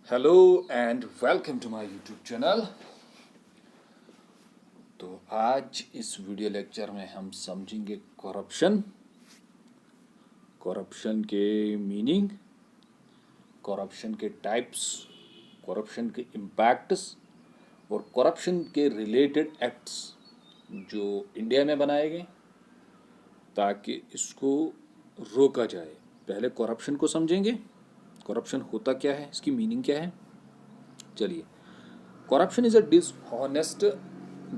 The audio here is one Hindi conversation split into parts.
Hello and welcome to my YouTube channel. तो आज इस वीडियो लेक्चर में हम समझेंगे करप्शन, करप्शन के मीनिंग, करप्शन के टाइप्स, करप्शन के इम्पैक्ट्स और करप्शन के रिलेटेड एक्ट्स जो इंडिया में बनाए गए ताकि इसको रोका जाए। पहले करप्शन को समझेंगे, करप्शन होता क्या है, इसकी मीनिंग क्या है। चलिए, corruption is a dishonest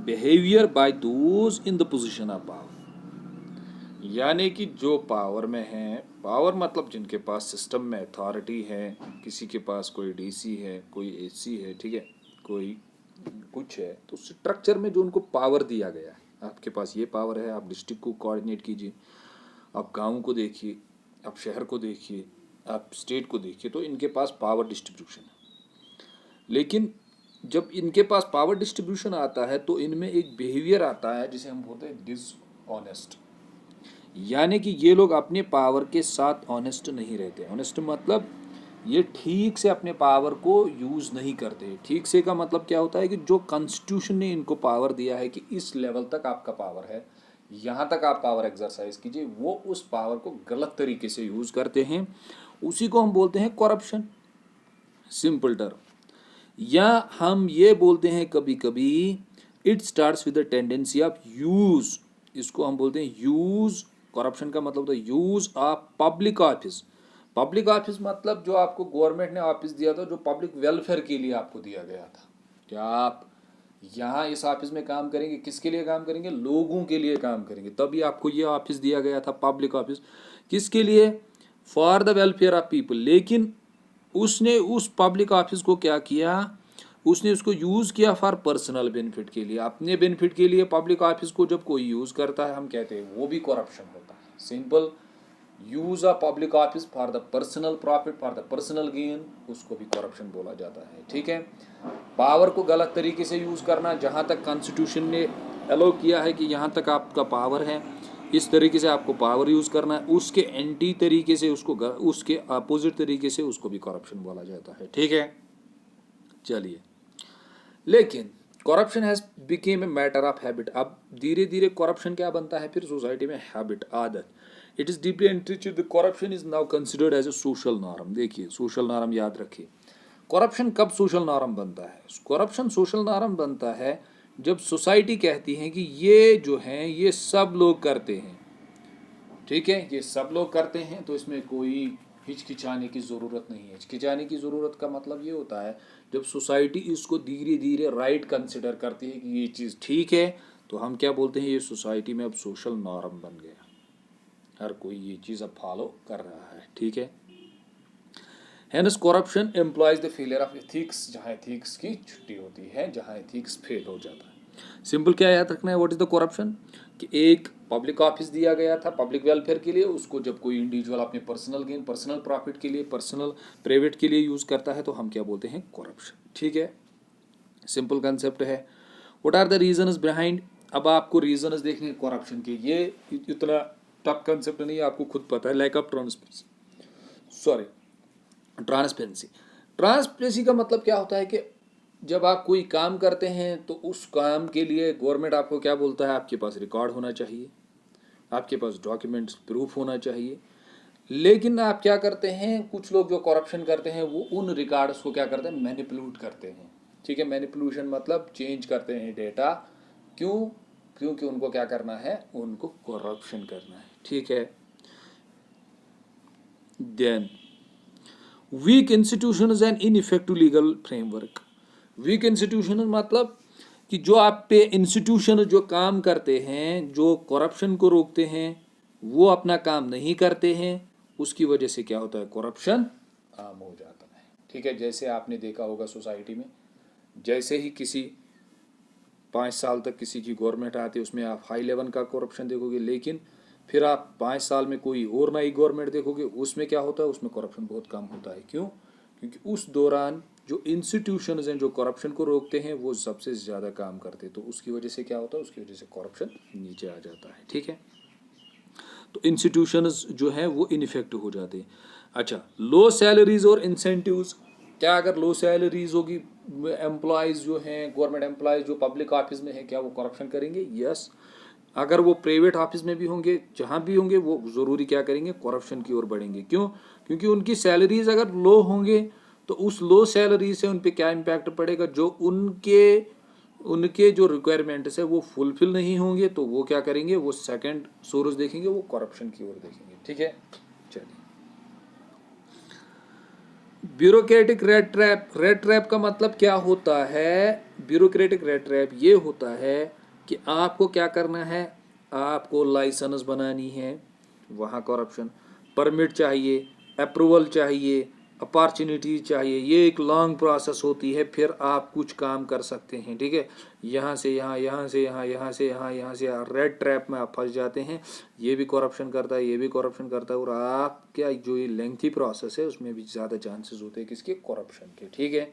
behavior by those in the position of power। यानी कि जो पावर में है, पावर मतलब जिनके पास सिस्टम में अथॉरिटी है, किसी के पास कोई डीसी है, कोई एसी है, ठीक है, कोई कुछ है, तो स्ट्रक्चर में जो उनको पावर दिया गया है, आपके पास ये पावर है, आप डिस्ट्रिक्ट को कोऑर्डिनेट कीजिए, आप गांव को देखिए, आप शहर को देखिए, आप स्टेट को देखिए, तो इनके पास पावर डिस्ट्रीब्यूशन है। लेकिन जब इनके पास पावर डिस्ट्रीब्यूशन आता है तो इनमें एक बिहेवियर आता है जिसे हम बोलते हैं डिसऑनेस्ट। यानी कि ये लोग अपने पावर के साथ ऑनेस्ट नहीं रहते। ऑनेस्ट मतलब ये ठीक से अपने पावर को यूज़ नहीं करते। ठीक से का मतलब क्या होता है कि जो कॉन्स्टिट्यूशन ने इनको पावर दिया है कि इस लेवल तक आपका पावर है, यहाँ तक आप पावर एक्सरसाइज कीजिए, वो उस पावर को गलत तरीके से यूज़ करते हैं। उसी को हम बोलते हैं करप्शन, सिंपल टर्म। या हम ये बोलते हैं कभी कभी it starts with the tendency of use, इसको हम बोलते हैं यूज। करप्शन का मतलब होता है use of public office. Public office मतलब जो आपको गवर्नमेंट ने ऑफिस दिया था, जो पब्लिक वेलफेयर के लिए आपको दिया गया था। क्या आप यहाँ इस ऑफिस में काम करेंगे, किसके लिए काम करेंगे? लोगों के लिए काम करेंगे, तभी आपको ये ऑफिस दिया गया था, पब्लिक ऑफिस। किसके लिए? For the welfare of people. लेकिन उसने उस पब्लिक ऑफिस को क्या किया, उसने उसको यूज़ किया फॉर पर्सनल बेनिफिट के लिए, अपने बेनिफिट के लिए। पब्लिक ऑफिस को जब कोई यूज़ करता है, हम कहते हैं वो भी करप्शन होता है। Simple, use of public office for the personal profit, for the personal gain, उसको भी करप्शन बोला जाता है। ठीक है, पावर को गलत तरीके से यूज़ करना, जहाँ तक कॉन्स्टिट्यूशन ने अलो किया है कि यहाँ तक आपका पावर है, इस तरीके से आपको पावर यूज़ करना है, उसके एंटी तरीके से उसको, उसके अपोजिट तरीके से उसको भी करप्शन बोला जाता है। ठीक है, चलिए। लेकिन corruption has became a matter of habit. अब धीरे धीरे करप्शन क्या बनता है फिर सोसाइटी में? हैबिट, आदत। It is deeply entrenched, the corruption is now considered as a social norm. देखिए, सोशल नॉर्म याद रखिए। करप्शन कब सोशल नॉर्म बनता है? करप्शन सोशल नॉर्म बनता है जब सोसाइटी कहती है कि ये जो हैं ये सब लोग करते हैं। ठीक है, ये सब लोग करते हैं, तो इसमें कोई हिचकिचाने की ज़रूरत नहीं है। हिचकिचाने की ज़रूरत का मतलब ये होता है जब सोसाइटी इसको धीरे धीरे राइट कंसिडर करती है कि ये चीज़ ठीक है, तो हम क्या बोलते हैं, ये सोसाइटी में अब सोशल नॉर्म बन गया, हर कोई ये चीज़ अब फॉलो कर रहा है। ठीक है, hence corruption employs the failure of ethics, जहाँ एथिक्स की छुट्टी होती है, जहाँ एथिक्स फेल हो जाता है। सिंपल क्या याद रखना है, व्हाट इज द करप्शन, कि एक पब्लिक ऑफिस दिया गया था पब्लिक वेलफेयर के लिए, उसको जब कोई इंडिविजुअल अपने पर्सनल गेन, पर्सनल प्रॉफिट के लिए, पर्सनल प्राइवेट के लिए यूज़ करता है, तो हम क्या बोलते हैं? करप्शन। ठीक है, सिंपल कंसेप्ट है। What are the reasons behind? अब आपको रीजंस देखने करप्शन के, ये इतना टफ कंसेप्ट नहीं है, आपको खुद पता है। Lack of transparency, sorry, transparency. Transparency का मतलब क्या होता है कि जब आप कोई काम करते हैं तो उस काम के लिए गवर्नमेंट आपको क्या बोलता है, आपके पास रिकॉर्ड होना चाहिए, आपके पास डॉक्यूमेंट्स प्रूफ होना चाहिए। लेकिन आप क्या करते हैं, कुछ लोग जो करप्शन करते हैं वो उन रिकॉर्ड्स को क्या करते हैं? मैनिपुलेट करते हैं। ठीक है, मैनिपुलेशन मतलब चेंज करते हैं डेटा। क्यों? क्योंकि उनको क्या करना है? उनको करप्शन करना है। ठीक है, then weak institution and ineffective legal framework. Weak institution मतलब कि जो आप पे इंस्टीट्यूशन जो काम करते हैं, जो करप्शन को रोकते हैं, वो अपना काम नहीं करते हैं, उसकी वजह से क्या होता है? करप्शन आम हो जाता है। ठीक है, जैसे आपने देखा होगा सोसाइटी में, जैसे ही किसी 5 साल तक किसी की गवर्नमेंट आती है, उसमें आप हाई लेवल का करप्शन देखोगे, लेकिन फिर आप 5 साल में कोई और नई गवर्नमेंट देखोगे, उसमें क्या होता है? उसमें करप्शन बहुत कम होता है। क्यों? क्योंकि उस दौरान जो इंस्टीट्यूशंस हैं जो करप्शन को रोकते हैं वो सबसे ज़्यादा काम करते हैं, तो उसकी वजह से क्या होता है? उसकी वजह से करप्शन नीचे आ जाता है। ठीक है, तो इंस्टीट्यूशंस जो हैं वो इनफेक्टिव हो जाते हैं। अच्छा, लो सैलरीज और इंसेंटिव्स। क्या अगर लो सैलरीज होगी, एम्प्लॉयज़ जो हैं गवर्नमेंट एम्प्लॉयज़ जो पब्लिक ऑफिस में हैं, क्या वो करप्शन करेंगे? यस। अगर वो प्राइवेट ऑफिस में भी होंगे, जहाँ भी होंगे, वो ज़रूरी क्या करेंगे? करप्शन की ओर बढ़ेंगे। क्यों? क्योंकि उनकी सैलरीज अगर लो होंगे तो उस लो सैलरी से उन पे क्या इम्पैक्ट पड़ेगा? जो उनके उनके जो रिक्वायरमेंट्स है वो फुलफिल नहीं होंगे, तो वो क्या करेंगे? वो सेकंड सोर्स देखेंगे, वो करप्शन की ओर देखेंगे। ठीक है, चलिए। ब्यूरोक्रेटिक रेड ट्रैप का मतलब क्या होता है? ब्यूरोक्रेटिक रेड ट्रैप ये होता है कि आपको क्या करना है, आपको लाइसेंस बनानी है, वहाँ करप्शन, परमिट चाहिए, अप्रूवल चाहिए, अपॉर्चुनिटी चाहिए, ये एक लॉन्ग प्रोसेस होती है, फिर आप कुछ काम कर सकते हैं। ठीक है, यहाँ से यहाँ, यहाँ से यहाँ, यहाँ से यहाँ, यहाँ से यहाँ, रेड ट्रैप में आप फंस जाते हैं। ये भी करप्शन करता है, ये भी करप्शन करता है, और आपका जो ये लेंथी प्रोसेस है उसमें भी ज़्यादा चांसेस होते हैं किसके? करप्शन के। ठीक है।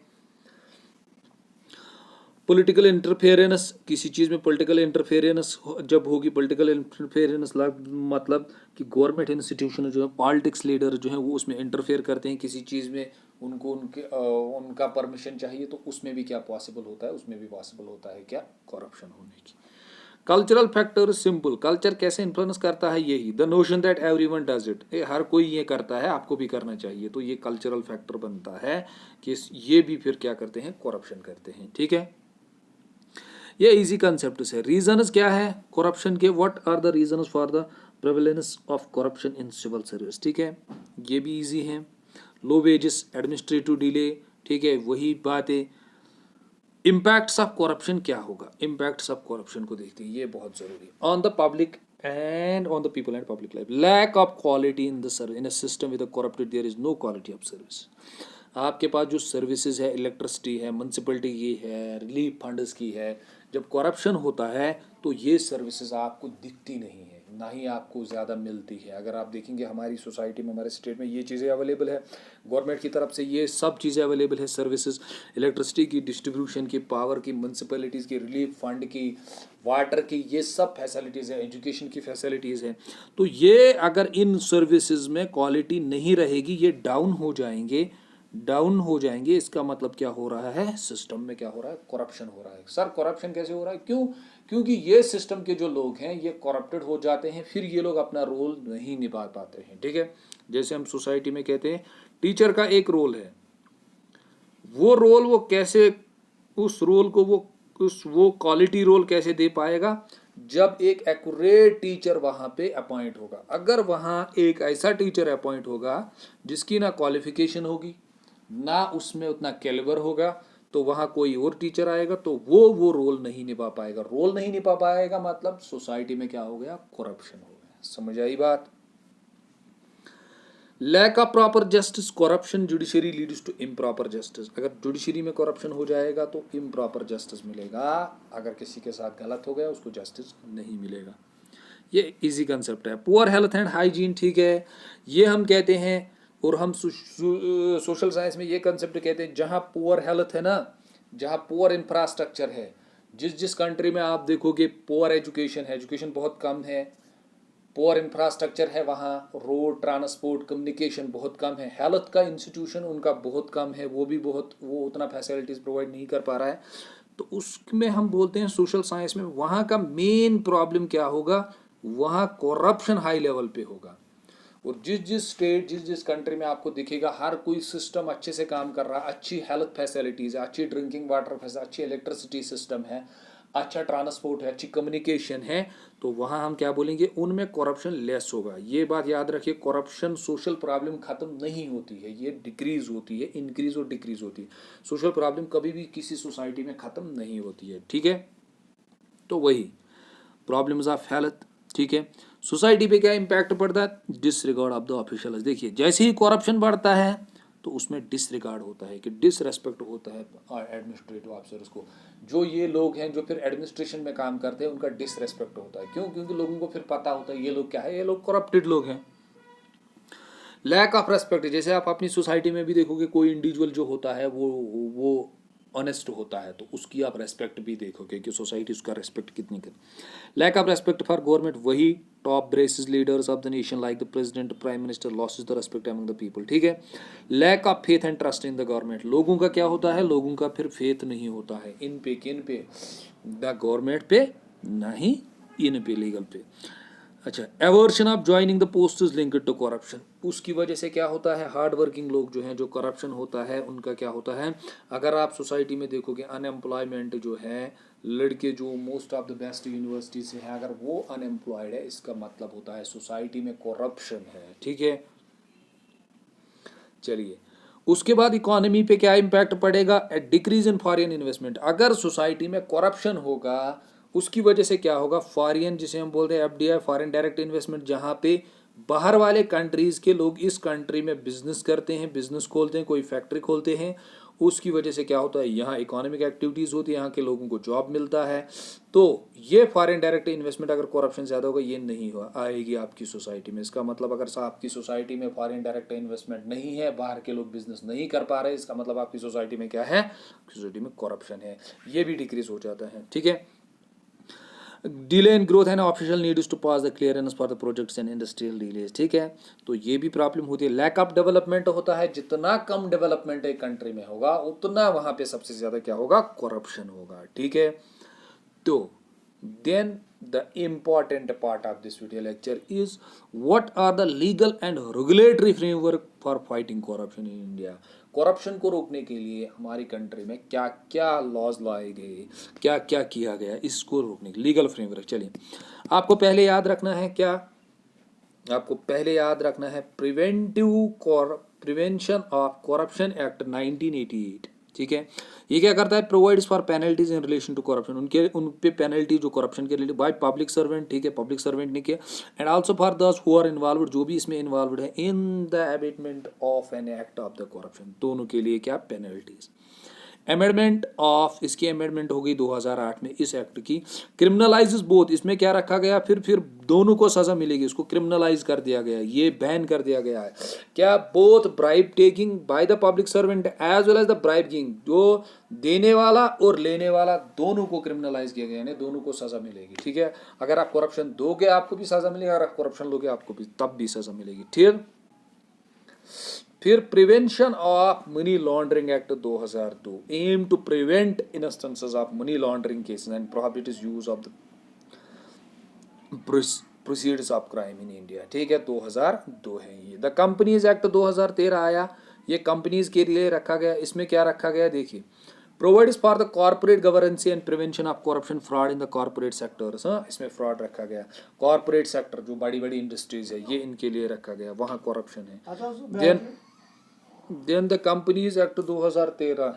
पॉलिटिकल इंटरफेरेंस, किसी चीज़ में पॉलिटिकल इंटरफेरेंस जब होगी, पॉलिटिकल इंटरफेरेंस मतलब कि गवर्नमेंट इंस्टीट्यूशन जो है, पॉलिटिक्स लीडर जो है वो उसमें इंटरफेयर करते हैं किसी चीज़ में, उनको उनका परमिशन चाहिए, तो उसमें भी क्या पॉसिबल होता है? उसमें भी पॉसिबल होता है क्या? करप्शन होने की। कल्चरल फैक्टर सिंपल, कल्चर कैसे इन्फ्लुएंस करता है? यही the notion that everyone does it, हर कोई ये करता है, आपको भी करना चाहिए, तो ये कल्चरल फैक्टर बनता है कि ये भी फिर क्या करते हैं? करप्शन करते हैं। ठीक है, ये इजी कंसेप्ट है। रीजंस क्या है करप्शन के? What are the reasons for the prevalence of corruption in civil service? ठीक है, ये भी इजी है। लो वेजेस, एडमिनिस्ट्रेटिव डिले, ठीक है, वही बात है। इम्पैक्ट्स ऑफ करप्शन क्या होगा? इम्पैक्ट्स ऑफ करप्शन को देखते हैं, ये बहुत जरूरी है। On the public and on the people and public life, lack of quality in the service, in a system with corrupted there is no quality of service. आपके पास जो सर्विसेज है, इलेक्ट्रिसिटी है, म्यूनसिपलिटी की है, रिलीफ फंड्स की है, जब करप्शन होता है तो ये सर्विसेज आपको दिखती नहीं है, ना ही आपको ज़्यादा मिलती है। अगर आप देखेंगे हमारी सोसाइटी में, हमारे स्टेट में ये चीज़ें अवेलेबल है, गवर्नमेंट की तरफ से ये सब चीज़ें अवेलेबल है, सर्विसेज, इलेक्ट्रिसिटी की, डिस्ट्रीब्यूशन की, पावर की, म्यूनसिपलिटीज़ की, रिलीफ फंड की, वाटर की, ये सब फैसिलिटीज़ है, एजुकेशन की फैसिलिटीज़ है। तो ये अगर इन सर्विसेज में क्वालिटी नहीं रहेगी, ये डाउन हो जाएंगे, डाउन हो जाएंगे। इसका मतलब क्या हो रहा है? सिस्टम में क्या हो रहा है? करप्शन हो रहा है। सर करप्शन कैसे हो रहा है? क्यों? क्योंकि ये सिस्टम के जो लोग हैं ये करप्टेड हो जाते हैं, फिर ये लोग अपना रोल नहीं निभा पाते हैं। ठीक है, जैसे हम सोसाइटी में कहते हैं टीचर का एक रोल है, वो रोल वो कैसे, उस रोल को वो क्वालिटी रोल कैसे दे पाएगा? जब एक एक्यूरेट टीचर वहां पे अपॉइंट होगा। अगर वहां एक ऐसा टीचर अपॉइंट होगा जिसकी ना क्वालिफिकेशन होगी, ना उसमें उतना कैलिबर होगा, तो वहां कोई और टीचर आएगा तो वो रोल नहीं निभा पाएगा। रोल नहीं निभा पाएगा मतलब सोसाइटी में क्या हो गया? करप्शन हो गया। समझ आई बात? Lack of proper justice, corruption judiciary leads to improper justice. अगर जुडिशरी में करप्शन हो जाएगा तो इम्प्रॉपर जस्टिस मिलेगा, अगर किसी के साथ गलत हो गया उसको जस्टिस नहीं मिलेगा। ये इजी कंसेप्ट है। पुअर हेल्थ एंड हाइजीन, ठीक है, ये हम कहते हैं, और हम सोशल साइंस में ये कंसेप्ट कहते हैं, जहाँ पुअर हेल्थ है ना, जहाँ पुअर इंफ्रास्ट्रक्चर है, जिस जिस कंट्री में आप देखोगे पुअर एजुकेशन है, एजुकेशन बहुत कम है, पुअर इंफ्रास्ट्रक्चर है, वहाँ रोड, ट्रांसपोर्ट, कम्युनिकेशन बहुत कम है, हेल्थ का इंस्टीट्यूशन उनका बहुत कम है, वो उतना फैसिलिटीज़ प्रोवाइड नहीं कर पा रहा है, तो उसमें हम बोलते हैं सोशल साइंस में वहाँ का मेन प्रॉब्लम क्या होगा? वहाँ करप्शन हाई लेवल पे होगा। और जिस जिस स्टेट, जिस जिस कंट्री में आपको दिखेगा हर कोई सिस्टम अच्छे से काम कर रहा है, अच्छी हेल्थ फैसिलिटीज़ है, अच्छी ड्रिंकिंग वाटर फैसिलिटी, अच्छी इलेक्ट्रिसिटी सिस्टम है, अच्छा ट्रांसपोर्ट है, अच्छी कम्युनिकेशन है, तो वहाँ हम क्या बोलेंगे? उनमें करप्शन लेस होगा। ये बात याद रखिए, करप्शन सोशल प्रॉब्लम ख़त्म नहीं होती है, ये डिक्रीज होती है, इंक्रीज और डिक्रीज होती है। सोशल प्रॉब्लम कभी भी किसी सोसाइटी में ख़त्म नहीं होती है। ठीक है, तो वही प्रॉब्लम्स ऑफ हेल्थ। ठीक है, सोसाइटी पे क्या इम्पैक्ट पड़ता है? Disregard of the officials. देखिए जैसे ही करप्शन बढ़ता है तो उसमें डिसरिगार्ड होता है, कि डिसरेस्पेक्ट होता है एडमिनिस्ट्रेटिव ऑफिसर्स को। जो ये लोग हैं जो फिर एडमिनिस्ट्रेशन में काम करते हैं उनका डिसरेस्पेक्ट होता है। क्यों? क्योंकि लोगों को फिर पता होता है ये लोग क्या है, ये लोग करप्टेड लोग हैं। लैक ऑफ रेस्पेक्ट, जैसे आप अपनी सोसाइटी में भी देखोगे कोई इंडिविजुअल जो होता है वो ऑनेस्ट होता है तो उसकी आप रेस्पेक्ट भी देखोगे कि सोसाइटी उसका रेस्पेक्ट कितनी कर। Lack of respect for government, वही top brasses leaders of the nation like the president prime minister loses the respect among the people, ठीक है। Lack of faith and trust in the government, लोगों का क्या होता है, लोगों का फिर फेथ नहीं होता है इन पे, किन पे, द गवर्नमेंट पे, नहीं इन पे, लीगल पे। अच्छा, aversion of joining the posts linked to corruption, उसकी वजह से क्या होता है, हार्ड वर्किंग लोग जो हैं, जो करप्शन होता है उनका क्या होता है, अगर आप सोसाइटी में देखोगे अनएम्प्लॉयमेंट जो है, लड़के जो most of the best university से हैं अगर वो अनएम्प्लॉयड है, इसका मतलब होता है सोसाइटी में करप्शन है, ठीक है। चलिए, उसके बाद इकोनॉमी पे क्या इम्पैक्ट पड़ेगा, डिक्रीज इन फॉरेन इन्वेस्टमेंट, अगर सोसाइटी में करप्शन होगा उसकी वजह से क्या होगा, फॉरेन जिसे हम बोलते हैं एफडीआई, फॉरेन डायरेक्ट इन्वेस्टमेंट, जहां पे बाहर वाले कंट्रीज के लोग इस कंट्री में बिजनेस करते हैं, बिजनेस खोलते हैं, कोई फैक्ट्री खोलते हैं, उसकी वजह से क्या होता है, यहाँ इकोनॉमिक एक्टिविटीज होती है, यहाँ के लोगों को जॉब मिलता है। तो ये फॉरेन डायरेक्ट इन्वेस्टमेंट अगर करप्शन ज़्यादा होगा ये नहीं हो आएगी आपकी सोसाइटी में। इसका मतलब अगर आपकी सोसाइटी में फॉरेन डायरेक्ट इन्वेस्टमेंट नहीं है, बाहर के लोग बिजनेस नहीं कर पा रहे, इसका मतलब आपकी सोसाइटी में क्या है, सोसाइटी में करप्शन है, ये भी डिक्रीज हो जाता है, ठीक है। Delay in growth and official needs to pass the clearance for the projects and industrial delays, ठीक है। तो ये भी प्रॉब्लम होती है। लैक ऑफ डेवलपमेंट होता है, जितना कम डेवलपमेंट एक कंट्री में होगा उतना वहां पे सबसे ज्यादा क्या होगा, करप्शन होगा, ठीक है। तो then the important part of this video lecture is what are the legal and regulatory framework for fighting corruption in India। Corruption को रोकने के लिए हमारी कंट्री में क्या क्या लॉज लाए गए, क्या क्या किया गया इसको रोकने के लीगल फ्रेमवर्क। चलिए, आपको पहले याद रखना है क्या, आपको पहले याद रखना है प्रिवेंशन ऑफ करप्शन एक्ट 1988, ठीक है। ये क्या करता है, provides for penalties in relation to corruption, उन पे पेनल्टी जो करप्शन के रिलेटेड बाय पब्लिक सर्वेंट, ठीक है, पब्लिक सर्वेंट ने किया, and also for those who are involved, जो भी इसमें इन्वॉल्वड है, in the abetment of an act of the corruption, दोनों के लिए क्या पेनल्टीज। अमेंडमेंट ऑफ, इसकी अमेंडमेंट हो गई 2008 में इस एक्ट की, क्रिमिनलाइजेस बोथ, इसमें क्या रखा गया, फिर दोनों को सजा मिलेगी, इसको क्रिमिनलाइज कर दिया गया, ये बैन कर दिया गया है क्या, both bribe taking by the public servant as well as the bribe giving, जो देने वाला और लेने वाला दोनों को क्रिमिनलाइज किया गया, यानी दोनों को सजा मिलेगी, ठीक है। अगर आप करप्शन दोगे आपको भी सजा मिलेगी, अगर आप करप्शन लोगे आपको भी तब भी सजा मिलेगी, ठीक। फिर prevention of money laundering act 2002 aim to prevent instances of money laundering cases and prohibits use of the proceeds of crime in India, ठीक है, 2002 है ये। द कंपनीज एक्ट 2013 आया, ये कंपनीज के लिए रखा गया, इसमें क्या रखा गया देखिए, provides for the corporate governance and prevention of corruption fraud in the corporate sectors, इसमें फ्रॉड रखा गया, कॉर्पोरेट सेक्टर जो बड़ी बड़ी इंडस्ट्रीज है ये इनके लिए रखा गया, वहाँ करप्शन है। Then the companies act 2013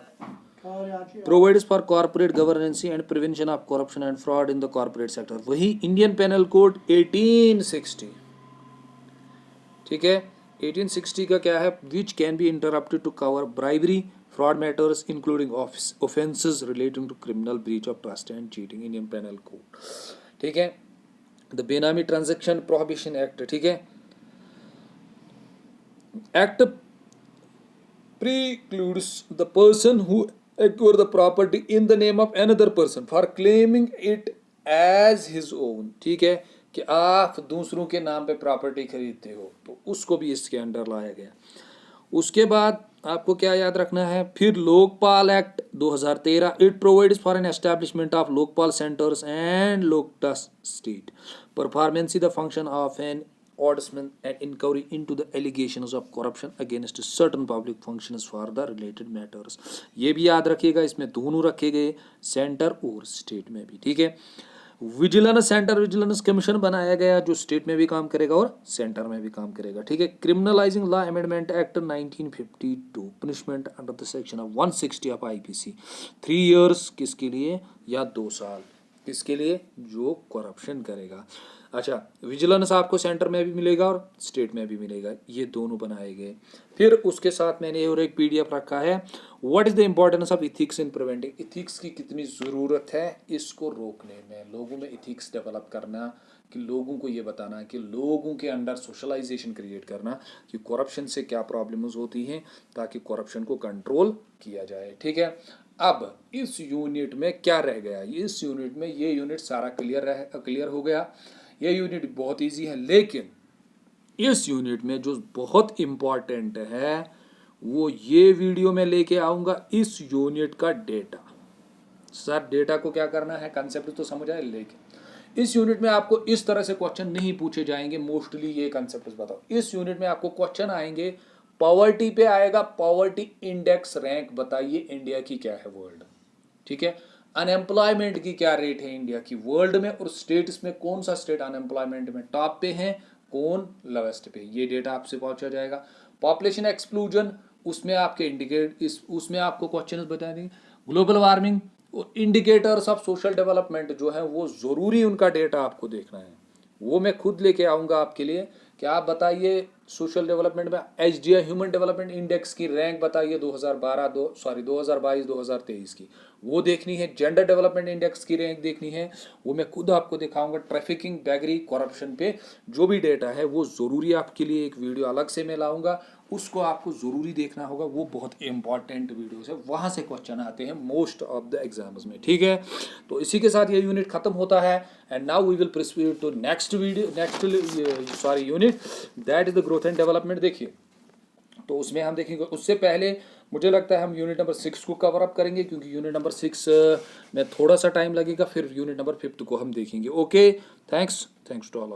provides for corporate governance and prevention of corruption and fraud in the corporate sector, वही इंडियन पेनल कोड 1860, ठीक है, 1860 का क्या है, which can be interrupted to cover bribery, fraud matters including offenses relating to criminal breach of trust and cheating, Indian penal code, ठीक है। The benami transaction prohibition act, ठीक है, act precludes the person who acquire the property in the name of another person for claiming it as his own, ठीक है, कि आप दूसरों के नाम पे प्रॉपर्टी खरीदते हो तो उसको भी इसके अंडर लाया गया। उसके बाद आपको क्या याद रखना है, फिर Lokpal act 2013, it provides for an establishment of Lokpal centres and Lokayukta state performance the function of an ombudsman and inquiry into the allegations of corruption against certain public functions for the related matters, ये भी याद रखिएगा, इसमें दोनों रखे गए, सेंटर और स्टेट में भी, ठीक है। विजिलेंस सेंटर विजिलेंस कमीशन बनाया गया जो स्टेट में भी काम करेगा और सेंटर में भी काम करेगा, ठीक है। Criminalising law amendment act 1952, punishment under the section of 160 of IPC, 3 years किसके लिए या 2 साल किसके लिए, जो करप्शन करेगा। अच्छा, विजिलेंस आपको सेंटर में भी मिलेगा और स्टेट में भी मिलेगा, ये दोनों बनाए गए। फिर उसके साथ मैंने और एक पीडीएफ रखा है, what is the importance of ethics in preventing, ethics की कितनी ज़रूरत है इसको रोकने में, लोगों में इथिक्स डेवलप करना, कि लोगों को ये बताना कि लोगों के अंडर सोशलाइजेशन क्रिएट करना कि करप्शन से क्या प्रॉब्लम्स होती हैं ताकि करप्शन को कंट्रोल किया जाए, ठीक है। अब इस यूनिट में क्या रह गया, इस यूनिट में ये यूनिट सारा क्लियर हो गया। ये यूनिट बहुत इजी है, लेकिन इस यूनिट में जो बहुत इंपॉर्टेंट है वो ये वीडियो में लेके आऊंगा, इस यूनिट का डेटा। सर डेटा को क्या करना है, कंसेप्ट तो समझ आए, लेकिन इस यूनिट में आपको इस तरह से क्वेश्चन नहीं पूछे जाएंगे। मोस्टली ये कंसेप्ट बताओ, इस यूनिट में आपको क्वेश्चन आएंगे पॉवर्टी पे आएगा, पॉवर्टी इंडेक्स रैंक बताइए इंडिया की क्या है वर्ल्ड, ठीक है। अनएम्प्लॉयमेंट की क्या रेट है इंडिया की वर्ल्ड में, और स्टेट्स में कौन सा स्टेट अनएम्प्लॉयमेंट में टॉप पे है, कौन लोवेस्ट पे, ये डेटा आपसे पहुंचा जाएगा। पॉपुलेशन एक्सक्लूजन, उसमें आपके उसमें आपको क्वेश्चन बता देंगे। Global warming, indicators of social development जो है वो जरूरी उनका डेटा आपको देखना है, वो मैं खुद लेके आऊंगा आपके लिए। क्या आप बताइए सोशल डेवलपमेंट में एचडीआई ह्यूमन डेवलपमेंट इंडेक्स की रैंक बताइए 2022 2023 की, वो देखनी है। जेंडर डेवलपमेंट इंडेक्स की रैंक देखनी है, वो मैं खुद आपको दिखाऊंगा। ट्रैफिकिंग, बैगरी, करप्शन पे जो भी डेटा है वो ज़रूरी आपके लिए एक वीडियो अलग से मैं लाऊंगा, उसको आपको ज़रूरी देखना होगा। वो बहुत इंपॉर्टेंट वीडियोस है, वहाँ से क्वेश्चन आते हैं मोस्ट ऑफ द एग्जाम्स में, ठीक है। तो इसी के साथ ये यूनिट खत्म होता है। And now we will proceed to next unit, that is the growth and development. देखिए, तो उसमें हम देखेंगे, उससे पहले मुझे लगता है हम यूनिट नंबर 6 को कवर अप करेंगे, क्योंकि यूनिट नंबर 6 में थोड़ा सा टाइम लगेगा, फिर यूनिट नंबर 5 को हम देखेंगे। Okay, thanks to all of